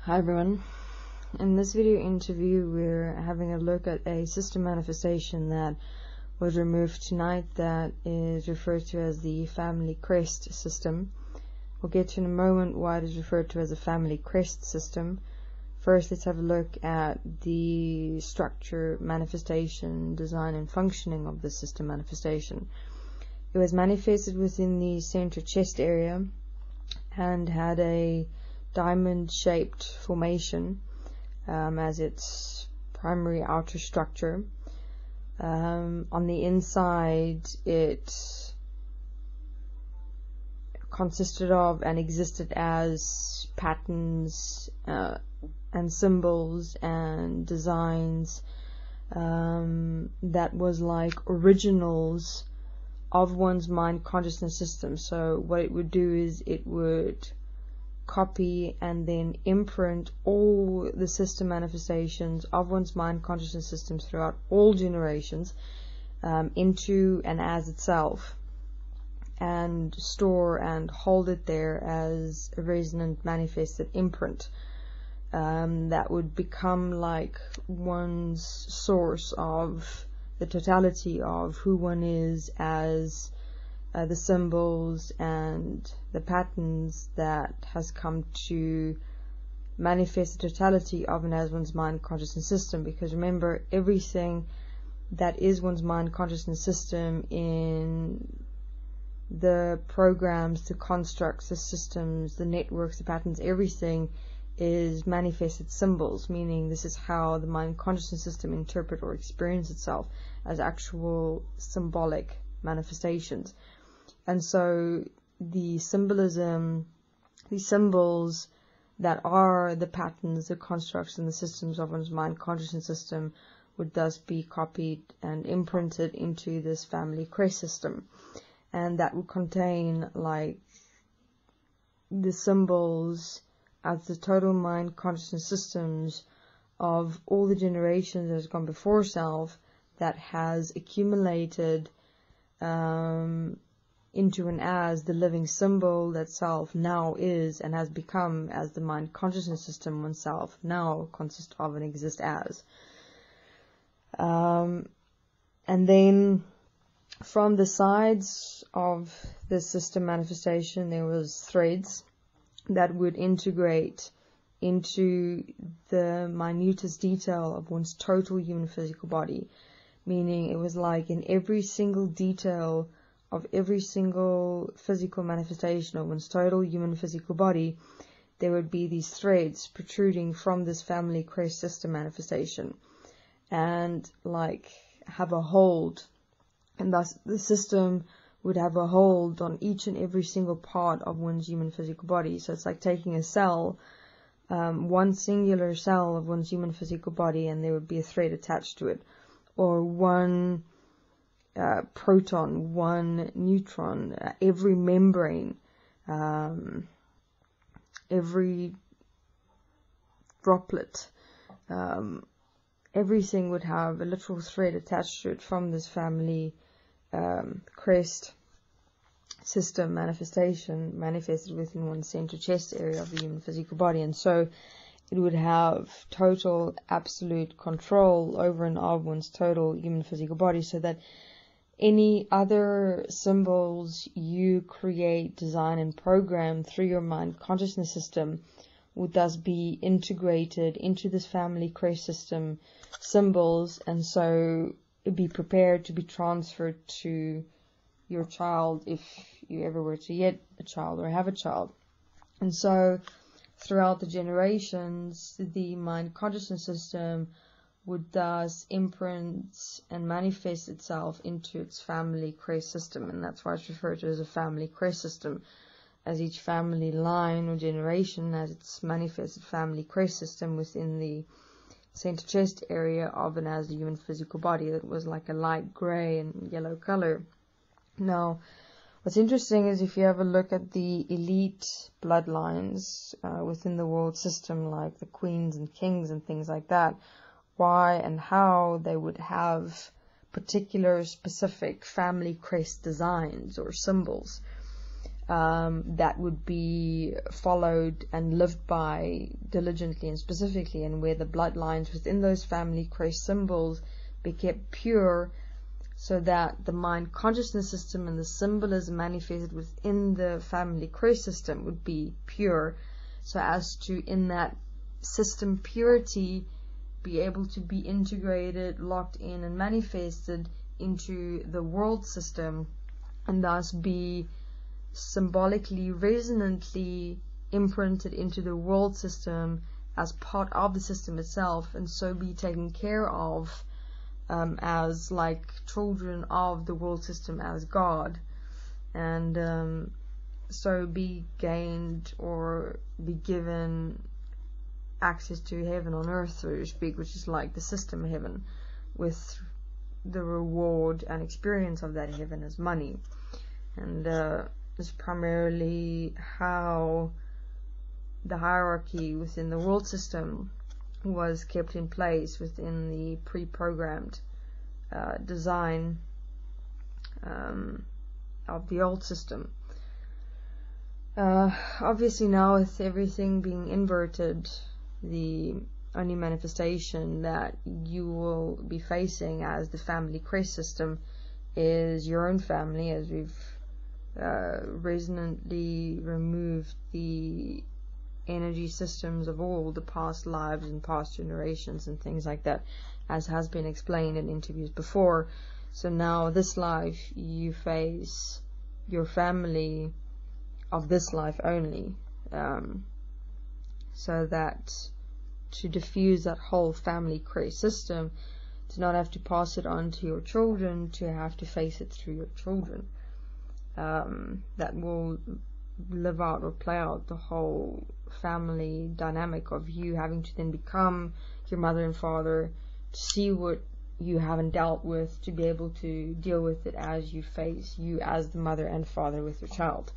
Hi everyone. In this video interview we're having a look at a system manifestation that was removed tonight that is referred to as the Family-Crest System. We'll get to in a moment why it is referred to as a Family-Crest System. First, let's have a look at the structure, manifestation, design and functioning of the system manifestation. It was manifested within the center chest area and had a diamond-shaped formation as its primary outer structure. On the inside, it consisted of and existed as patterns and symbols and designs that was like originals of one's mind consciousness system. So what it would do is it would copy and then imprint all the system manifestations of one's mind consciousness systems throughout all generations into and as itself, and store and hold it there as a resonant manifested imprint that would become like one's source of the totality of who one is as the symbols and the patterns that has come to manifest the totality of and as one's mind consciousness system. Because remember, everything that is one's mind consciousness system in the programs, the constructs, the systems, the networks, the patterns, everything is manifested symbols, meaning this is how the mind consciousness system interpret or experience itself as actual symbolic manifestations. And so the symbolism, the symbols that are the patterns, the constructs and the systems of one's mind consciousness system would thus be copied and imprinted into this Family-Crest system. And that would contain like the symbols as the total mind consciousness systems of all the generations that has gone before self that has accumulated into and as the living symbol that self now is and has become as the mind consciousness system oneself now consists of and exists as. And then from the sides of the system manifestation there was threads that would integrate into the minutest detail of one's total human physical body, meaning it was like in every single detail of every single physical manifestation of one's total human physical body, there would be these threads protruding from this Family-Crest system manifestation and like have a hold, and thus the system would have a hold on each and every single part of one's human physical body. So it's like taking a cell, one singular cell of one's human physical body, and there would be a thread attached to it, or one proton, one neutron, every membrane, every droplet, everything would have a literal thread attached to it from this Family-Crest system manifestation manifested within one's center chest area of the human physical body. And so it would have total absolute control over and of one's total human physical body, so that any other symbols you create, design and program through your mind consciousness system would thus be integrated into this Family-Crest system symbols, and so be prepared to be transferred to your child if you ever were to get a child or have a child. And so throughout the generations, the mind consciousness system would thus imprint and manifest itself into its Family-Crest system, and that's why it's referred to as a Family-Crest system, as each family line or generation has its manifested Family-Crest system within the center chest area of and as the human physical body that was like a light gray and yellow color. Now, what's interesting is if you have a look at the elite bloodlines within the world system, like the queens and kings and things like that, why and how they would have particular specific Family-Crest designs or symbols. that would be followed and lived by diligently and specifically, and where the bloodlines within those family-crest symbols be kept pure, so that the mind consciousness system and the symbolism manifested within the family-crest system would be pure, so as to, in that system purity, be able to be integrated, locked in, and manifested into the world system, and thus be symbolically, resonantly imprinted into the world system as part of the system itself, and so be taken care of as like children of the world system as God, and so be gained or be given access to heaven on earth, so to speak, which is like the system heaven, with the reward and experience of that heaven as money. And is primarily how the hierarchy within the world system was kept in place within the pre-programmed design of the old system. Obviously now, with everything being inverted, the only manifestation that you will be facing as the family-crest system is your own family, as we've resonantly removed the energy systems of all the past lives and past generations and things like that, as has been explained in interviews before. So now this life you face your family of this life only, so that to diffuse that whole family-crest system, to not have to pass it on to your children, to have to face it through your children, that will live out or play out the whole family dynamic of you having to then become your mother and father, to see what you haven't dealt with, to be able to deal with it as you face you as the mother and father with your child.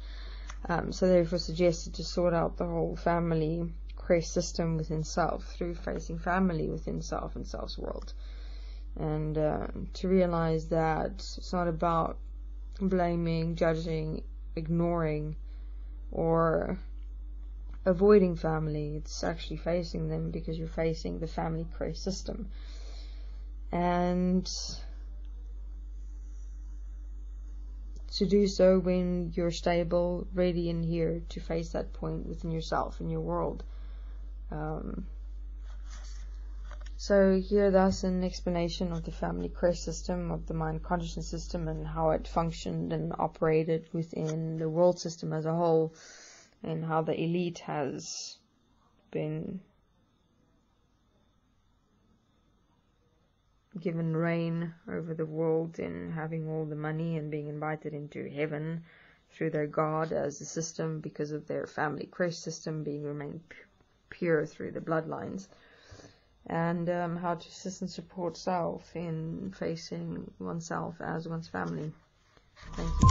So therefore suggested to sort out the whole family-crest system within self through facing family within self and self's world, and to realize that it's not about blaming, judging, ignoring, or avoiding family. It's actually facing them, because you're facing the family-crest system. And to do so when you're stable, ready and here to face that point within yourself and your world. So here thus an explanation of the family-crest system, of the mind consciousness system, and how it functioned and operated within the world system as a whole, and how the elite has been given reign over the world in having all the money and being invited into heaven through their God as the system, because of their family-crest system being remained pure through the bloodlines. And how to assist and support self in facing oneself as one's family. Thank you.